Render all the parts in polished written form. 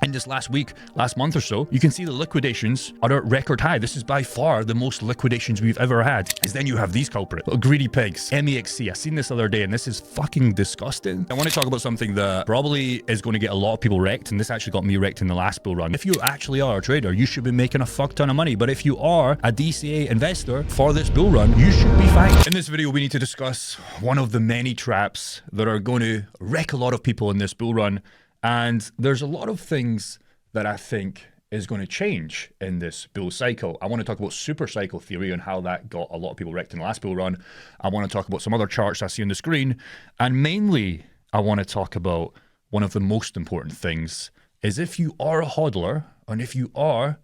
in this last week, last month or so, you can see the liquidations are at record high. This is by far the most liquidations we've ever had. Is then you have these culprits, little greedy pigs, MEXC. I seen this the other day and this is fucking disgusting. I want to talk about something that probably is going to get a lot of people wrecked, and this actually got me wrecked in the last bull run. If you actually are a trader, you should be making a fuck ton of money. But if you are a DCA investor for this bull run, you should be fine. In this video, we need to discuss one of the many traps that are going to wreck a lot of people in this bull run. And there's a lot of things that I think is going to change in this bull cycle. I want to talk about super cycle theory and how that got a lot of people wrecked in the last bull run. I want to talk about some other charts I see on the screen. And mainly, I want to talk about one of the most important things is if you are a hodler and if you are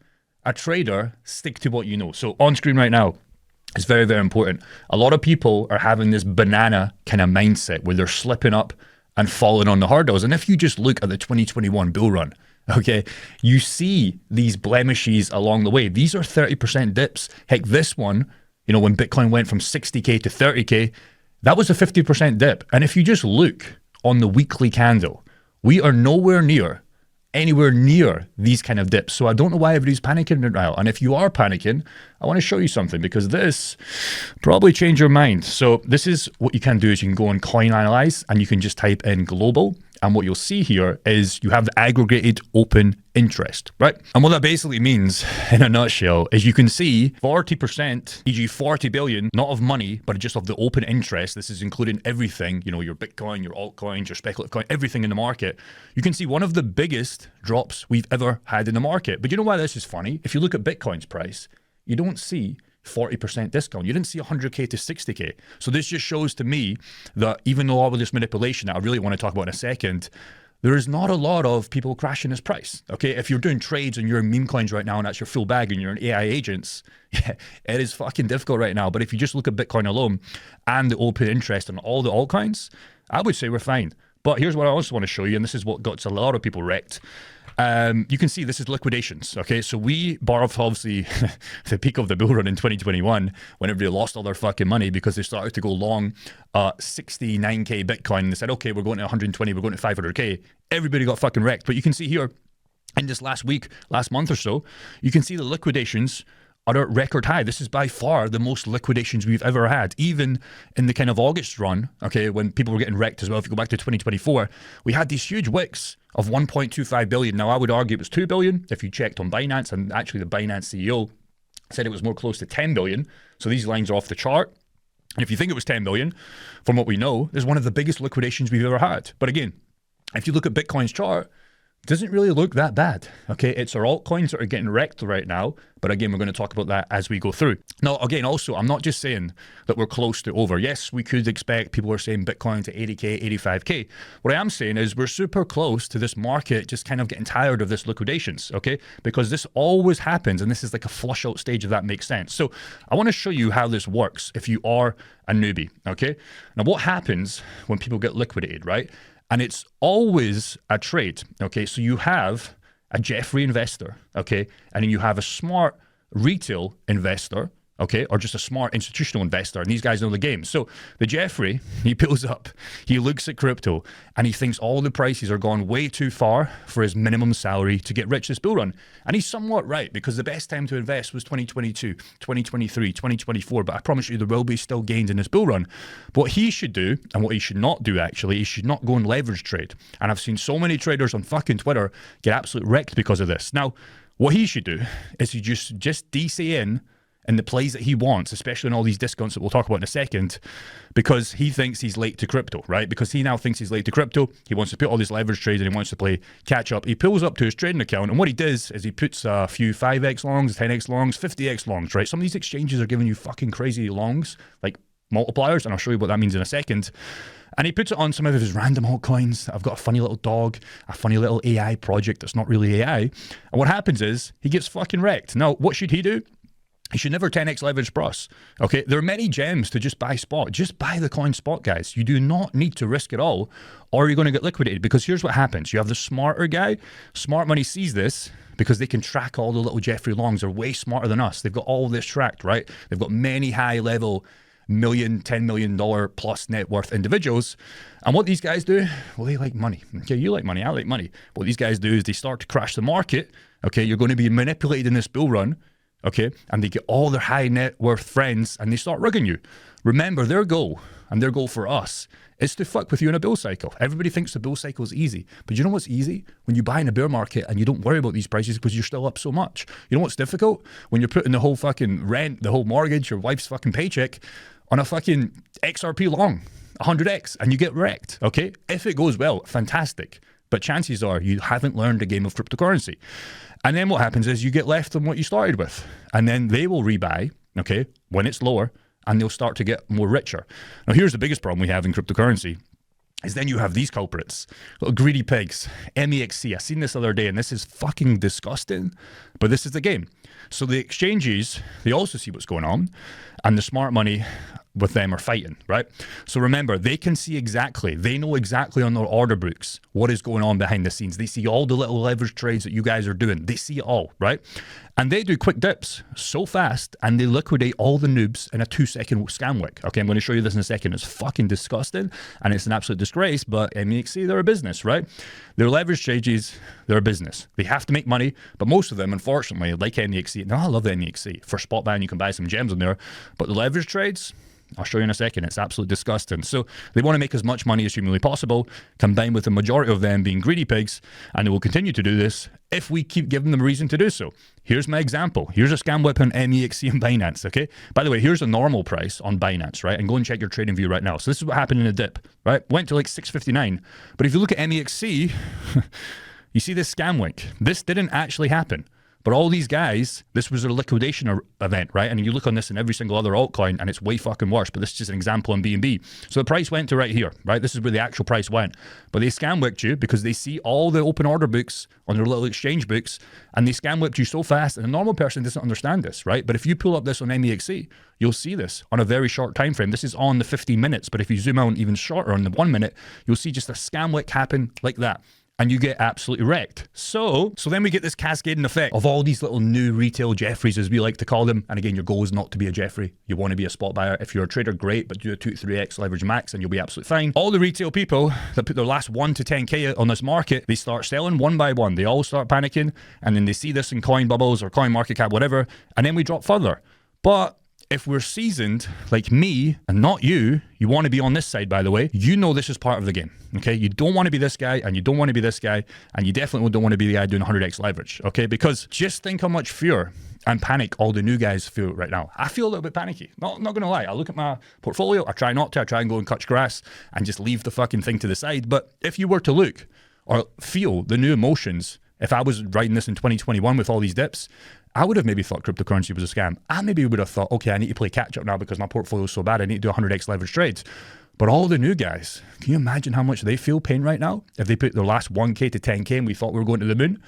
a trader, stick to what you know. So on screen right now, it's very, very important. A lot of people are having this banana kind of mindset where they're slipping up and falling on the hurdles. And if you just look at the 2021 bull run, okay, you see these blemishes along the way. These are 30% dips. Heck, this one, you know, when Bitcoin went from 60K to 30K, that was a 50% dip. And if you just look on the weekly candle, we are nowhere near anywhere near these kind of dips. So I don't know why everybody's panicking right now. And if you are panicking, I want to show you something because this probably change your mind. So this is what you can do is you can go on Coin Analyze and you can just type in global. And what you'll see here is you have the aggregated open interest, right? And what that basically means in a nutshell is you can see 40%, e.g. 40 billion, not of money, but just of the open interest. This is including everything, you know, your Bitcoin, your altcoins, your speculative coin, everything in the market. You can see one of the biggest drops we've ever had in the market. But you know why this is funny? If you look at Bitcoin's price, you don't see 40% discount. You didn't see 100K to 60K. So this just shows to me that even though all of this manipulation that I really want to talk about in a second, there is not a lot of people crashing this price. Okay, if you're doing trades and you're in meme coins right now and that's your full bag and you're in AI agents, yeah, it is fucking difficult right now. But if you just look at Bitcoin alone and the open interest on all the altcoins, I would say we're fine. But here's what I also want to show you, and this is what got a lot of people wrecked. You can see this is liquidations. Okay, so we borrowed obviously the peak of the bull run in 2021 when everybody lost all their fucking money because they started to go long 69K Bitcoin and they said, okay, we're going to 120, we're going to 500K. Everybody got fucking wrecked. But you can see here in this last week, last month or so, you can see the liquidations are at record high. This is by far the most liquidations we've ever had. Even in the kind of August run, okay, when people were getting wrecked as well, if you go back to 2024, we had these huge wicks of 1.25 billion. Now, I would argue it was 2 billion if you checked on Binance, and actually the Binance CEO said it was more close to 10 billion. So these lines are off the chart. And if you think it was 10 billion, from what we know, this is one of the biggest liquidations we've ever had. But again, if you look at Bitcoin's chart, doesn't really look that bad. Okay, it's our altcoins that are getting wrecked right now. But again, we're going to talk about that as we go through. Now, again, also, I'm not just saying that we're close to over. Yes, we could expect, people are saying Bitcoin to 80K, 85K. What I am saying is we're super close to this market just kind of getting tired of this liquidations, okay? Because this always happens, and this is like a flush out stage, if that makes sense. So I want to show you how this works if you are a newbie, okay? Now, what happens when people get liquidated, right? And it's always a trade, okay? So you have a Jeffrey investor, okay? And then you have a smart retail investor, okay? Or just a smart institutional investor. And these guys know the game. So the Jeffrey, he pulls up, he looks at crypto, and he thinks all the prices are gone way too far for his minimum salary to get rich this bull run. And he's somewhat right, because the best time to invest was 2022, 2023, 2024. But I promise you there will be still gains in this bull run. But what he should do, and what he should not do actually, he should not go and leverage trade. And I've seen so many traders on fucking Twitter get absolutely wrecked because of this. Now, what he should do is he just DC in the plays that he wants, especially in all these discounts that we'll talk about in a second, because he thinks he's late to crypto, right? Because he now thinks he's late to crypto. He wants to put all these leverage trades and he wants to play catch up. He pulls up to his trading account, and what he does is he puts a few 5x longs, 10x longs, 50x longs, right? Some of these exchanges are giving you fucking crazy longs, like multipliers, and I'll show you what that means in a second. And he puts it on some of his random altcoins. I've got a funny little dog, a funny little AI project that's not really AI. And what happens is he gets fucking wrecked. Now, what should he do? He should never 10x leverage plus. Okay, there are many gems to just buy spot. Just buy the coin spot, guys. You do not need to risk it all, or you're going to get liquidated. Because here's what happens. You have the smarter guy. Smart money sees this because they can track all the little Jeffrey longs. They're way smarter than us. They've got all this tracked, right? They've got many high level million, $10 million plus net worth individuals. And what these guys do, well, they like money. Okay, you like money, I like money. What these guys do is they start to crash the market. Okay, you're going to be manipulated in this bull run. Okay, and they get all their high net worth friends and they start rigging you. Remember, their goal, and their goal for us, is to fuck with you in a bull cycle. Everybody thinks the bull cycle is easy, but you know what's easy? When you buy in a bear market and you don't worry about these prices because you're still up so much. You know what's difficult? When you're putting the whole fucking rent, the whole mortgage, your wife's fucking paycheck on a fucking XRP long, 100x, and you get wrecked, okay? If it goes well, fantastic. But chances are you haven't learned a game of cryptocurrency. And then what happens is you get left on what you started with. And then they will rebuy, okay, when it's lower, and they'll start to get more richer. Now, here's the biggest problem we have in cryptocurrency is then you have these culprits, little greedy pigs, MEXC. I seen this the other day, and this is fucking disgusting, but this is the game. So the exchanges, they also see what's going on, and the smart money with them are fighting, right? So remember, they can see exactly, they know exactly on their order books what is going on behind the scenes. They see all the little leverage trades that you guys are doing. They see it all, right? And they do quick dips so fast, and they liquidate all the noobs in a 2-second scam wick. Okay, I'm going to show you this in a second. It's fucking disgusting, and it's an absolute disgrace, but MEXC, they're a business, right? Their leverage strategies, they're a business. They have to make money, but most of them, unfortunately, like MEXC, now I love MEXC. For spot buying, you can buy some gems in there, but the leverage trades, I'll show you in a second. It's absolutely disgusting. So they want to make as much money as humanly possible, combined with the majority of them being greedy pigs, and they will continue to do this if we keep giving them a reason to do so. Here's my example. Here's a scam whip on MEXC and Binance, okay? By the way, here's a normal price on Binance, right? And go and check your trading view right now. So this is what happened in a dip, right? Went to like 659. But if you look at MEXC, you see this scam link. This didn't actually happen. But all these guys, this was a liquidation event, right? And you look on this in every single other altcoin, and it's way fucking worse. But this is just an example on BNB. So the price went to right here, right? This is where the actual price went. But they scam whipped you because they see all the open order books on their little exchange books, and they scam whipped you so fast. And a normal person doesn't understand this, right? But if you pull up this on MEXC, you'll see this on a very short time frame. This is on the 15 minutes, but if you zoom out even shorter on the 1 minute, you'll see just a scam wick happen like that. And you get absolutely wrecked. So then we get this cascading effect of all these little new retail Jeffreys, as we like to call them. And again, your goal is not to be a Jeffrey. You want to be a spot buyer. If you're a trader, great, but do a 2 to 3x leverage max and you'll be absolutely fine. All the retail people that put their last 1 to 10K on this market, they start selling one by one. They all start panicking, and then they see this in coin bubbles or coin market cap, whatever, and then we drop further. But if we're seasoned like me and not you, you want to be on this side, by the way, you know this is part of the game, okay? You don't want to be this guy, and you don't want to be this guy, and you definitely don't want to be the guy doing 100x leverage, okay? Because just think how much fear and panic all the new guys feel right now. I feel a little bit panicky, not going to lie. I look at my portfolio, I try not to, I try and go and cut grass and just leave the fucking thing to the side. But if you were to look or feel the new emotions, if I was writing this in 2021 with all these dips, I would have maybe thought cryptocurrency was a scam. I maybe would have thought, okay, I need to play catch up now because my portfolio is so bad. I need to do 100x leverage trades. But all the new guys, can you imagine how much they feel pain right now if they put their last 1K to 10K and we thought we were going to the moon?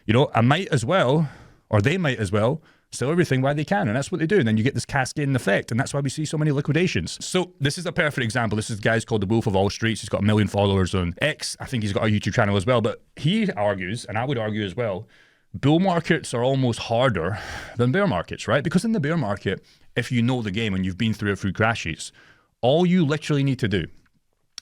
You know, I might as well, or they might as well, sell everything while they can. And that's what they do. And then you get this cascading effect. And that's why we see so many liquidations. So this is a perfect example. This is a guy called the Wolf of All Streets. He's got 1 million followers on X. I think he's got a YouTube channel as well. But he argues, and I would argue as well, bull markets are almost harder than bear markets, right? Because in the bear market, if you know the game and you've been through it through crashes, all you literally need to do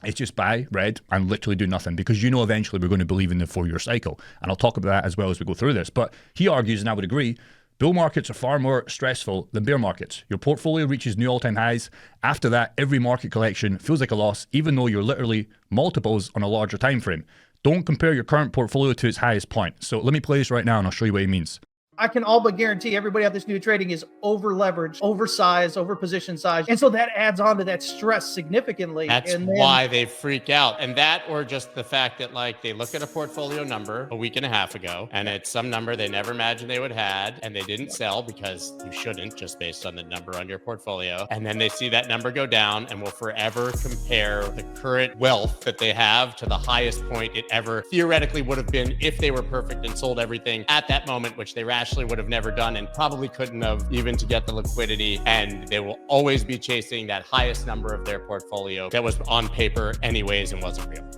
is just buy red and literally do nothing, because you know eventually we're going to believe in the 4-year cycle. And I'll talk about that as well as we go through this. But he argues, and I would agree, bull markets are far more stressful than bear markets. Your portfolio reaches new all-time highs. After that, every market collection feels like a loss, even though you're literally multiples on a larger time frame. Don't compare your current portfolio to its highest point. So let me play this right now and I'll show you what he means. I can all but guarantee everybody out this new trading is over leveraged, oversized, over position size. And so that adds on to that stress significantly. That's why they freak out. And that, or just the fact that like they look at a portfolio number a week and a half ago, and it's some number they never imagined they would had, and they didn't sell because you shouldn't, just based on the number on your portfolio. And then they see that number go down and will forever compare the current wealth that they have to the highest point it ever theoretically would have been if they were perfect and sold everything at that moment, which they rationally would have never done and probably couldn't have even to get the liquidity. And they will always be chasing that highest number of their portfolio that was on paper anyways and wasn't real.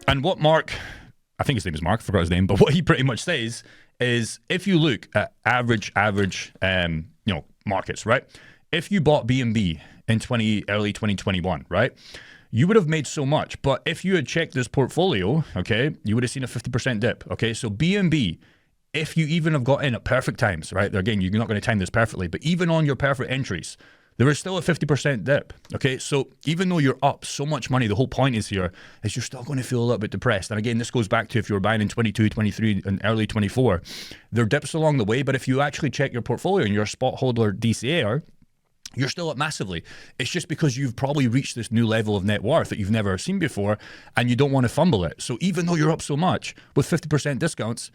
And what Mark, I think his name is Mark, I forgot his name, but what he pretty much says is if you look at average, markets, right? If you bought BNB in early 2021, right? You would have made so much. But if you had checked this portfolio, okay, you would have seen a 50% dip. Okay, so BNB, if you even have got in at perfect times, right? Again, you're not going to time this perfectly, but even on your perfect entries, there is still a 50% dip. Okay, so even though you're up so much money, the whole point is here is you're still going to feel a little bit depressed. And again, this goes back to if you were buying in 22, 23, and early 24, there are dips along the way. But if you actually check your portfolio and you're a spot holder DCA, you're still up massively. It's just because you've probably reached this new level of net worth that you've never seen before and you don't want to fumble it. So even though you're up so much with 50% discounts,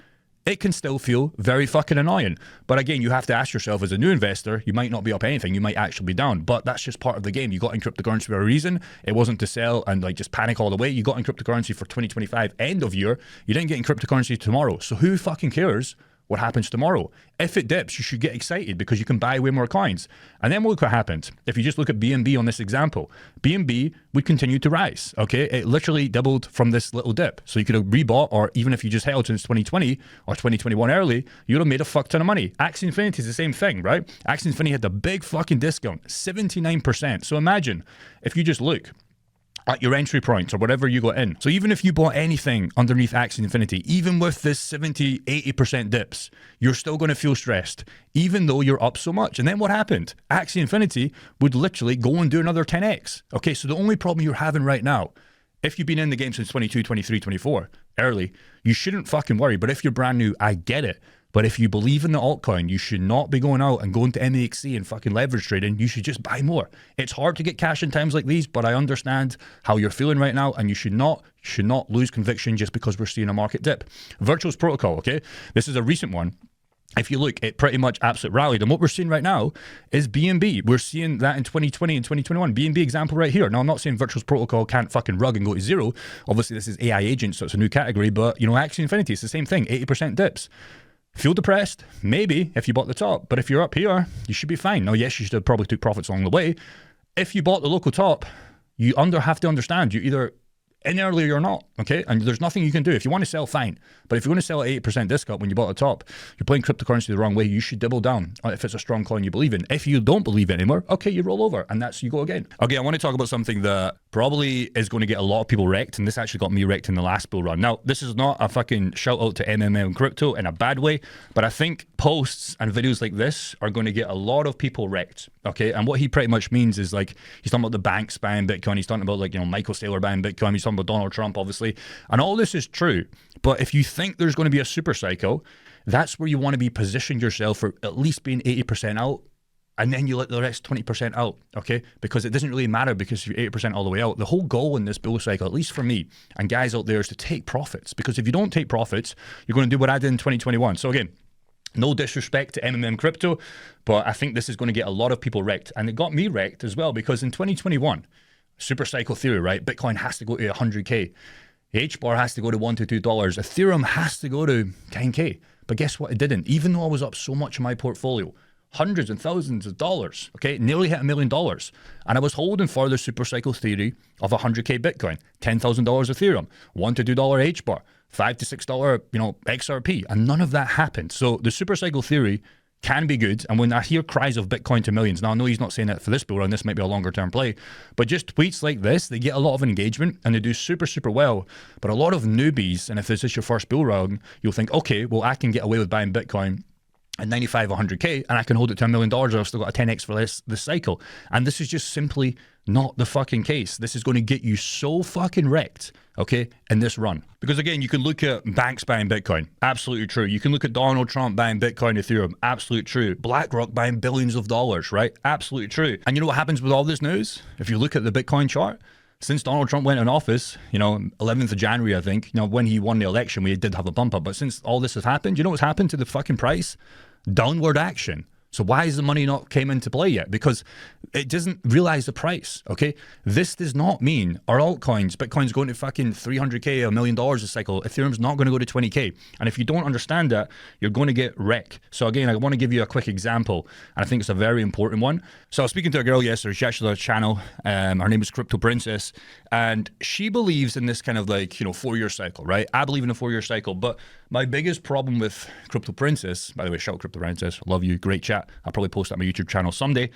it can still feel very fucking annoying. But again, you have to ask yourself as a new investor, you might not be up anything, you might actually be down. But that's just part of the game. You got in cryptocurrency for a reason. It wasn't to sell and like just panic all the way. You got in cryptocurrency for 2025 end of year. You didn't get in cryptocurrency tomorrow. So who fucking cares what happens tomorrow? If it dips, you should get excited because you can buy way more coins. And then look what happens. If you just look at BNB on this example, BNB would continue to rise, okay? It literally doubled from this little dip. So you could have rebought, or even if you just held since 2020 or 2021 early, you would have made a fuck ton of money. Axie Infinity is the same thing, right? Axie Infinity had the big fucking discount, 79%. So imagine if you just look at your entry points or whatever you got in. So even if you bought anything underneath Axie Infinity, even with this 70, 80% dips, you're still going to feel stressed, even though you're up so much. And then what happened? Axie Infinity would literally go and do another 10x. Okay, so the only problem you're having right now, if you've been in the game since 22, 23, 24, early, you shouldn't fucking worry. But if you're brand new, I get it. But if you believe in the altcoin, you should not be going out and going to MEXC and fucking leverage trading. You should just buy more. It's hard to get cash in times like these, but I understand how you're feeling right now, and you should not lose conviction just because we're seeing a market dip. Virtuals Protocol, okay? This is a recent one. If you look, it pretty much absolute rallied. And what we're seeing right now is BNB. We're seeing that in 2020 and 2021. BNB example right here. Now, I'm not saying Virtuals Protocol can't fucking rug and go to zero. Obviously, this is AI agents, so it's a new category. But, you know, Axie Infinity, it's the same thing, 80% dips. Feel depressed? Maybe, if you bought the top. But if you're up here, you should be fine. Now, yes, you should have probably took profits along the way. If you bought the local top, you have to understand you either in early or not, okay? And there's nothing you can do. If you want to sell, fine. But if you're going to sell at 8% discount when you bought the top, you're playing cryptocurrency the wrong way, you should double down if it's a strong coin you believe in. If you don't believe it anymore, okay, you roll over and that's you go again. Okay, I want to talk about something that probably is going to get a lot of people wrecked, and this actually got me wrecked in the last bull run. Now, this is not a fucking shout out to MMM crypto in a bad way, but I think posts and videos like this are going to get a lot of people wrecked, okay? And what he pretty much means is like, he's talking about the banks buying Bitcoin, he's talking about like, you know, Michael Saylor buying Bitcoin, he's talking about Donald Trump, obviously, and all this is true. But if you think there's going to be a super cycle, that's where you want to be positioned yourself for at least being 80% out, and then you let the rest 20% out, okay? Because it doesn't really matter because you're 80% all the way out. The whole goal in this bull cycle, at least for me and guys out there, is to take profits. Because if you don't take profits, you're going to do what I did in 2021. So again, no disrespect to MMM crypto, but I think this is going to get a lot of people wrecked. And it got me wrecked as well, because in 2021, super cycle theory, right? Bitcoin has to go to 100K. H-bar has to go to $1 to $2. Ethereum has to go to 10K. But guess what? It didn't. Even though I was up so much in my portfolio, hundreds and thousands of dollars, okay? Nearly hit $1 million. And I was holding for the super cycle theory of 100K Bitcoin, $10,000 Ethereum, $1 to $2 H-bar, $5 to $6, you know, XRP. And none of that happened. So the super cycle theory can be good. And when I hear cries of Bitcoin to millions, now I know he's not saying that for this bull run, this might be a longer term play, but just tweets like this, they get a lot of engagement and they do super, super well. But a lot of newbies, and if this is your first bull run, you'll think, okay, well, I can get away with buying Bitcoin at 95, 100K, and I can hold it to $1 million, I've still got a 10x for this cycle. And this is just simply not the fucking case. This is going to get you so fucking wrecked, okay, in this run. Because again, you can look at banks buying Bitcoin, absolutely true. You can look at Donald Trump buying Bitcoin, Ethereum, absolutely true. BlackRock buying billions of dollars, right? Absolutely true. And you know what happens with all this news? If you look at the Bitcoin chart, since Donald Trump went in office, you know, 11th of January, I think, you know, when he won the election, we did have a bump up. But since all this has happened, you know what's happened to the fucking price? Downward action. So why is the money not came into play yet? Because it doesn't realize the price, okay? This does not mean our altcoins, Bitcoin's going to fucking 300K, $1 million a cycle. Ethereum's not going to go to 20K. And if you don't understand that, you're going to get wrecked. So again, I want to give you a quick example, and I think it's a very important one. So I was speaking to a girl yesterday, she actually has a channel, her name is Crypto Princess, and she believes in this kind of like, you know, 4-year cycle, right? I believe in a 4-year cycle, but my biggest problem with Crypto Princess, by the way, shout out Crypto Princess, love you, great chat. I'll probably post that on my YouTube channel someday.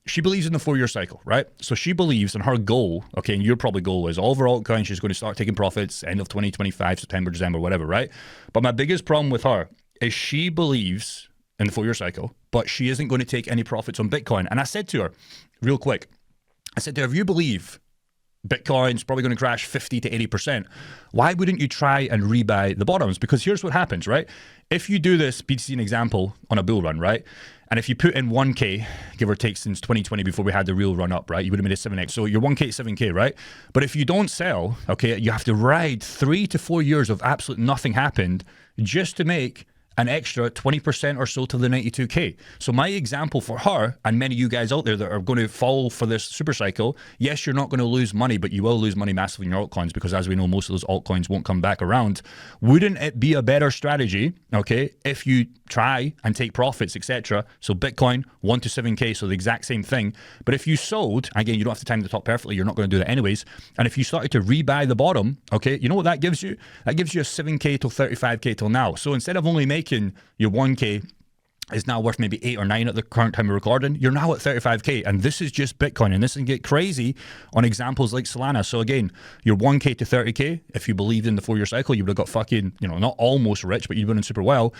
she believes in the 4-year cycle, right? So she believes, and her goal, okay, and your probably goal is all of her altcoins, she's going to start taking profits end of 2025, September, December, whatever, right? But my biggest problem with her is she believes in the 4-year cycle, but she isn't going to take any profits on Bitcoin. And I said to her, real quick, I said to her, if you believe Bitcoin's probably going to crash 50 to 80%, why wouldn't you try and rebuy the bottoms? Because here's what happens, right? If you do this, BTC an example, on a bull run, right? And if you put in 1K, give or take since 2020 before we had the real run up, right? You would have made a 7X. So your 1K is 7K, right? But if you don't sell, okay, you have to ride 3 to 4 years of absolute nothing happened just to make an extra 20% or so to the 92K. So my example for her and many of you guys out there that are going to fall for this super cycle, yes, you're not going to lose money, but you will lose money massively in your altcoins because as we know, most of those altcoins won't come back around. Wouldn't it be a better strategy, okay, if you try and take profits, etc.? So Bitcoin, 1 to 7K, so the exact same thing. But if you sold, again, you don't have to time the top perfectly, you're not going to do that anyways. And if you started to rebuy the bottom, okay, you know what that gives you? That gives you a 7K till 35K till now. So instead of only making your 1K is now worth maybe 8 or 9 at the current time of recording, you're now at 35K. And this is just Bitcoin. And this can get crazy on examples like Solana. So again, your 1K to 30K, if you believed in the 4-year cycle, you would have got fucking, you know, not almost rich, but you've been in super well.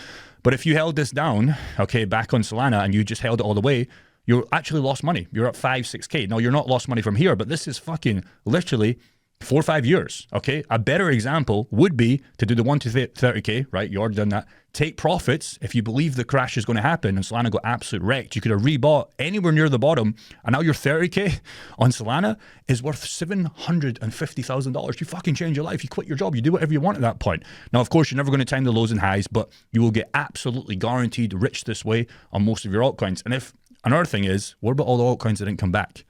But if you held this down, okay, back on Solana and you just held it all the way, you actually lost money. You're at 5, 6K. Now, you're not lost money from here, but this is fucking literally 4 or 5 years, okay? A better example would be to do the 1 to 30K, right? You already done that. Take profits. If you believe the crash is going to happen and Solana got absolute wrecked, you could have rebought anywhere near the bottom, and now your 30K on Solana is worth $750,000. You fucking change your life. You quit your job. You do whatever you want at that point. Now, of course, you're never going to time the lows and highs, but you will get absolutely guaranteed rich this way on most of your altcoins. And if another thing is, what about all the altcoins that didn't come back?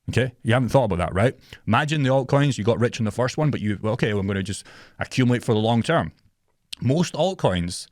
Okay, you haven't thought about that, right? Imagine the altcoins, you got rich in the first one, but I'm going to just accumulate for the long term. Most altcoins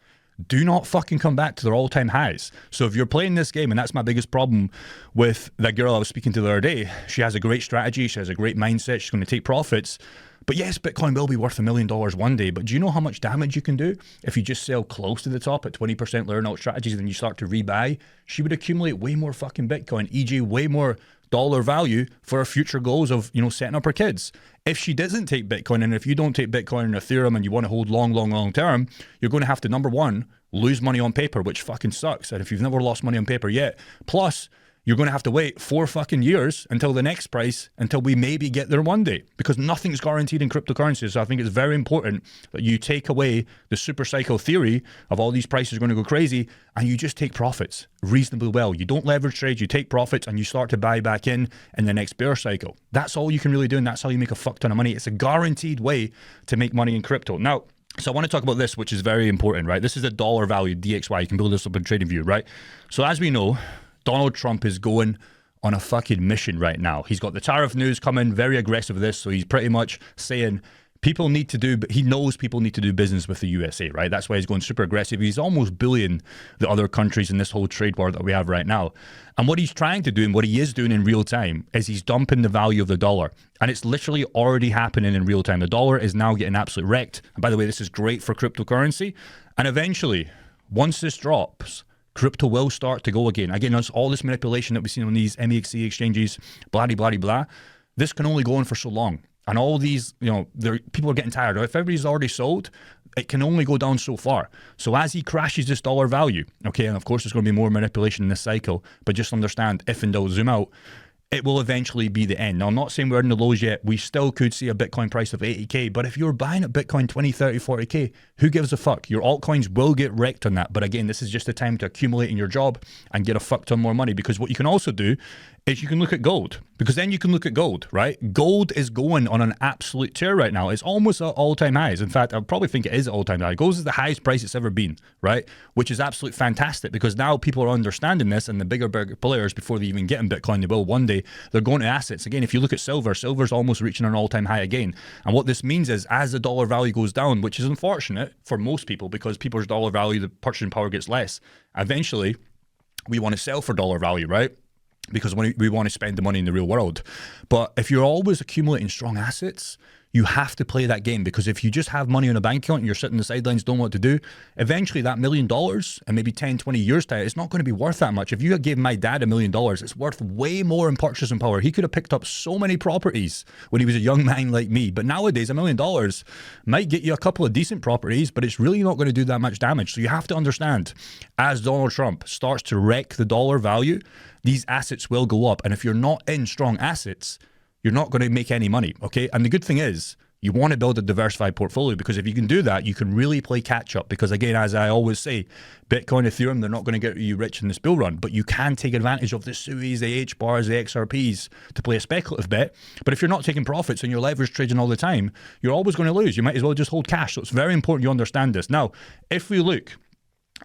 do not fucking come back to their all-time highs. So if you're playing this game, and that's my biggest problem with that girl I was speaking to the other day, she has a great strategy, she has a great mindset, she's going to take profits. But yes, Bitcoin will be worth $1 million one day, but do you know how much damage you can do if you just sell close to the top at 20% learn out strategies and then you start to rebuy? She would accumulate way more fucking Bitcoin, e.g. way more dollar value for her future goals of, you know, setting up her kids. If she doesn't take Bitcoin, and if you don't take Bitcoin and Ethereum and you want to hold long term, you're going to have to, number one, lose money on paper, which fucking sucks. And if you've never lost money on paper yet, plus you're going to have to wait 4 fucking years until the next price, until we maybe get there one day, because nothing's guaranteed in cryptocurrency. So I think it's very important that you take away the super cycle theory of all these prices are going to go crazy and you just take profits reasonably well. You don't leverage trade, you take profits and you start to buy back in the next bear cycle. That's all you can really do, and that's how you make a fuck ton of money. It's a guaranteed way to make money in crypto. Now, so I want to talk about this, which is very important, right? This is a dollar value DXY. You can build this up in TradingView, right? So as we know, Donald Trump is going on a fucking mission right now. He's got the tariff news coming, very aggressive with this. So he's pretty much saying people need to do, he knows people need to do business with the USA, right? That's why he's going super aggressive. He's almost bullying the other countries in this whole trade war that we have right now. And what he's trying to do, and what he is doing in real time, is he's dumping the value of the dollar. And it's literally already happening in real time. The dollar is now getting absolutely wrecked. And by the way, this is great for cryptocurrency. And eventually, once this drops, crypto will start to go again. Again, that's all this manipulation that we've seen on these MEXC exchanges, blah, blah, blah, blah. This can only go on for so long. And all these, you know, people are getting tired. If everybody's already sold, it can only go down so far. So as he crashes this dollar value, okay, and of course there's going to be more manipulation in this cycle, but just understand, if and don't zoom out, it will eventually be the end. Now, I'm not saying we're in the lows yet. We still could see a Bitcoin price of 80K, but if you're buying at Bitcoin 20, 30, 40K, who gives a fuck? Your altcoins will get wrecked on that. But again, this is just a time to accumulate in your job and get a fuck ton more money, because what you can also do is you can look at gold, because then you can look at gold, right? Gold is going on an absolute tear right now. It's almost at all-time highs. In fact, I probably think it is at all-time high. Gold is the highest price it's ever been, right? Which is absolutely fantastic, because now people are understanding this, and the bigger players, before they even get in Bitcoin, they will one day, they're going to assets. Again, if you look at silver's almost reaching an all-time high again. And what this means is, as the dollar value goes down, which is unfortunate for most people, because people's dollar value, the purchasing power gets less, eventually we want to sell for dollar value, right? Because we want to spend the money in the real world. But if you're always accumulating strong assets, You have to play that game, because if you just have money on a bank account and you're sitting on the sidelines, don't know what to do, eventually that $1 million in maybe 10, 20 years time, it's not going to be worth that much. If you gave my dad $1 million, it's worth way more in purchasing power. He could have picked up so many properties when he was a young man like me. But nowadays, $1 million might get you a couple of decent properties, but it's really not going to do that much damage. So you have to understand, as Donald Trump starts to wreck the dollar value, these assets will go up. And if you're not in strong assets, you're not going to make any money, okay? And the good thing is, you want to build a diversified portfolio, because if you can do that, you can really play catch up. Because again, as I always say, Bitcoin, Ethereum, they're not going to get you rich in this bull run, but you can take advantage of the SUIs, the H bars, the XRPs to play a speculative bet. But if you're not taking profits and you're leverage trading all the time, you're always going to lose. You might as well just hold cash. So it's very important you understand this. Now, if we look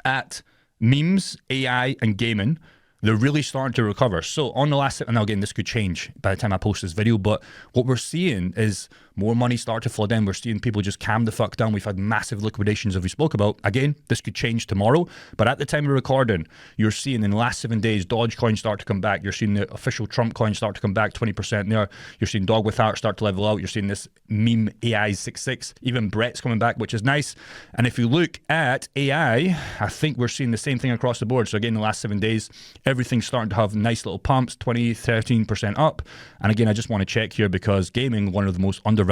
at memes, AI, and gaming, they're really starting to recover. So on the last, and again, this could change by the time I post this video, but what we're seeing is more money start to flood in. We're seeing people just calm the fuck down. We've had massive liquidations, as we spoke about. Again, this could change tomorrow, but at the time of recording, you're seeing in the last 7 days, Dogecoin start to come back. You're seeing the official Trump coin start to come back, 20% there. You're seeing Dog with Heart start to level out. You're seeing this meme AI 66. Even Brett's coming back, which is nice. And if you look at AI, I think we're seeing the same thing across the board. So again, the last 7 days, everything's starting to have nice little pumps, 20, 13% up. And again, I just want to check here, because gaming, one of the most undervalued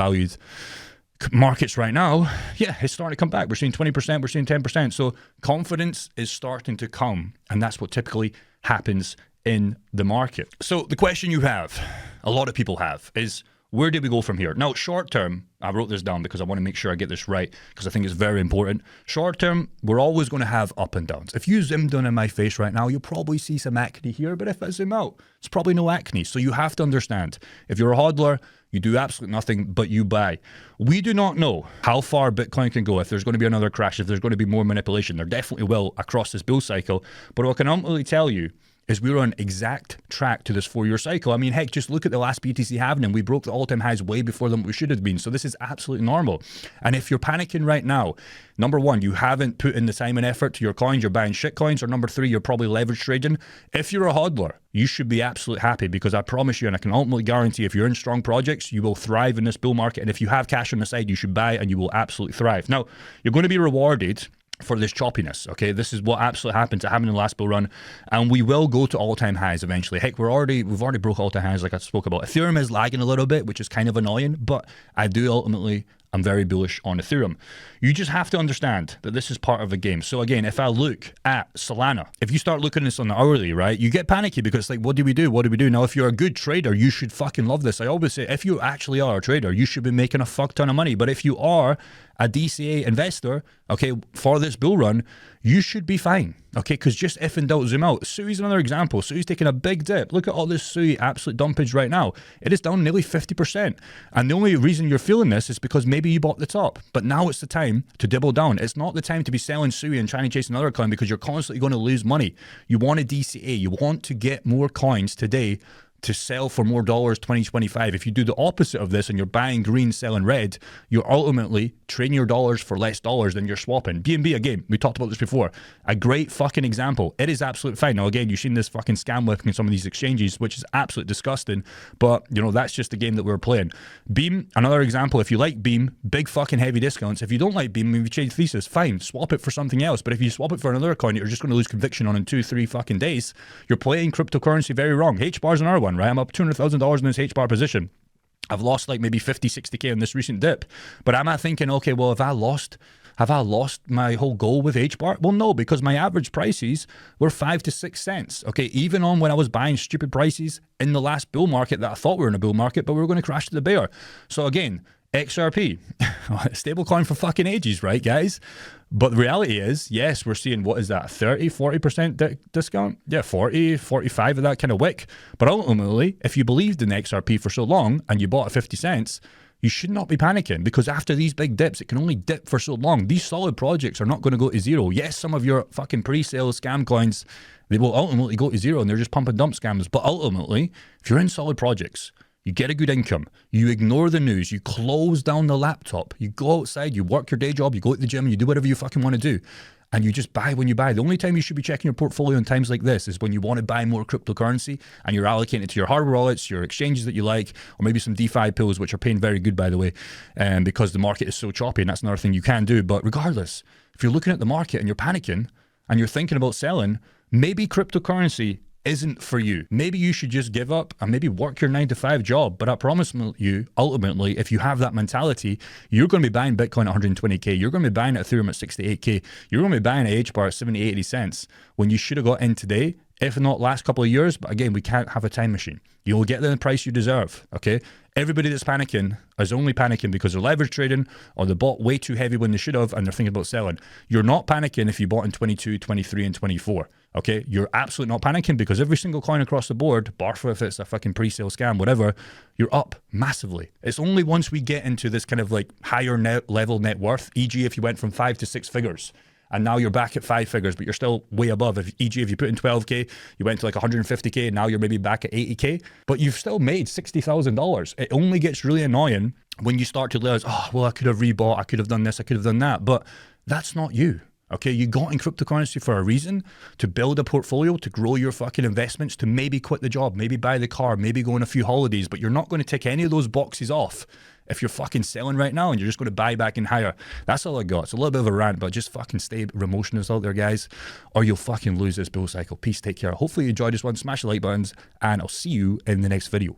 markets right now, yeah, it's starting to come back. We're seeing 20%, we're seeing 10%. So confidence is starting to come, and that's what typically happens in the market. So the question you have, a lot of people have, is where do we go from here? Now, short term, I wrote this down because I want to make sure I get this right, because I think it's very important. Short term, we're always going to have up and downs. If you zoomed in my face right now, you'll probably see some acne here, but if I zoom out, it's probably no acne. So you have to understand, if you're a hodler, you do absolutely nothing but you buy. We do not know how far Bitcoin can go, if there's going to be another crash, if there's going to be more manipulation. There definitely will across this bull cycle. But what I can ultimately tell you is we're on exact track to this 4-year cycle. I mean, heck, just look at the last BTC halving, and we broke the all-time highs way before them we should have been. So this is absolutely normal. And if you're panicking right now, number one, you haven't put in the time and effort to your coins, you're buying shit coins, or number three, you're probably leverage trading. If you're a hodler, you should be absolutely happy, because I promise you, and I can ultimately guarantee, if you're in strong projects, you will thrive in this bull market. And if you have cash on the side, you should buy, and you will absolutely thrive. Now, you're going to be rewarded for this choppiness, okay? This is what absolutely happened to having the last bull run, and we will go to all-time highs eventually. Heck, we've already broke all-time highs, like I spoke about. Ethereum is lagging a little bit, which is kind of annoying, but I do ultimately, I'm very bullish on Ethereum. You just have to understand that this is part of the game. So again, if I look at Solana, if you start looking at this on the hourly, right, you get panicky, because like, what do we do? What do we do? Now, if you're a good trader, you should fucking love this. I always say, if you actually are a trader, you should be making a fuck ton of money. But if you are a DCA investor, okay, for this bull run, you should be fine, okay? Because just if in doubt, zoom out. SUI's another example. SUI's taking a big dip. Look at all this SUI absolute dumpage right now. It is down nearly 50%. And the only reason you're feeling this is because maybe you bought the top. But now it's the time to double down. It's not the time to be selling SUI and trying to chase another coin, because you're constantly going to lose money. You want a DCA. You want to get more coins today to sell for more dollars 2025. If you do the opposite of this and you're buying green, selling red, you're ultimately trading your dollars for less dollars than you're swapping. BNB, again, we talked about this before. A great fucking example. It is absolutely fine. Now, again, you've seen this fucking scam whipping in some of these exchanges, which is absolutely disgusting. But, you know, that's just the game that we're playing. Beam, another example. If you like Beam, big fucking heavy discounts. If you don't like Beam, if you change thesis, fine, swap it for something else. But if you swap it for another coin, you're just going to lose conviction on in 2-3 fucking days. You're playing cryptocurrency very wrong. H-bar's another one, right? I'm up $200,000 in this H-bar position. I've lost like maybe 50, 60K in this recent dip. But I'm not thinking, okay, well, have I lost my whole goal with H-bar? Well, no, because my average prices were 5 to 6 cents. Okay, even on when I was buying stupid prices in the last bull market that I thought we were in a bull market, but we were going to crash to the bear. So again, XRP, stablecoin for fucking ages, right, guys? But the reality is, yes, we're seeing, what is that, 30, 40% discount? Yeah, 40, 45 of that kind of wick. But ultimately, if you believed in XRP for so long and you bought at 50 cents, you should not be panicking, because after these big dips, it can only dip for so long. These solid projects are not going to go to zero. Yes, some of your fucking pre-sale scam coins, they will ultimately go to zero, and they're just pump and dump scams. But ultimately, if you're in solid projects, you get a good income, you ignore the news, you close down the laptop, you go outside, you work your day job, you go to the gym, you do whatever you fucking want to do. and you just buy when you buy. The only time you should be checking your portfolio in times like this is when you want to buy more cryptocurrency and you're allocating it to your hardware wallets, your exchanges that you like, or maybe some DeFi pools, which are paying very good, by the way, because the market is so choppy, and that's another thing you can do. But regardless, if you're looking at the market and you're panicking and you're thinking about selling, maybe cryptocurrency isn't for you. Maybe you should just give up and maybe work your 9-to-5 job. But I promise you, ultimately, if you have that mentality, you're going to be buying Bitcoin at 120K. You're going to be buying Ethereum at 68K. You're going to be buying HBAR at 70, 80 cents when you should have got in today, if not last couple of years. But again, we can't have a time machine. You'll get the price you deserve, okay? Everybody that's panicking is only panicking because they're leverage trading or they bought way too heavy when they should have and they're thinking about selling. You're not panicking if you bought in 22, 23, and 24, okay? You're absolutely not panicking because every single coin across the board, bar for if it's a fucking pre-sale scam, whatever, you're up massively. It's only once we get into this kind of like higher level net worth, e.g. if you went from 5 to 6 figures, and now you're back at 5 figures, but you're still way above. E.g., if you put in 12K, you went to like 150K, and now you're maybe back at 80K, but you've still made $60,000. It only gets really annoying when you start to realize, oh, well, I could have rebought, I could have done this, I could have done that, but that's not you. Okay, you got in cryptocurrency for a reason, to build a portfolio, to grow your fucking investments, to maybe quit the job, maybe buy the car, maybe go on a few holidays, but you're not going to tick any of those boxes off if you're fucking selling right now and you're just going to buy back in higher. That's all I got. It's a little bit of a rant, but just fucking stay emotionless out there, guys, or you'll fucking lose this bull cycle. Peace, take care. Hopefully you enjoyed this one. Smash the like buttons, and I'll see you in the next video.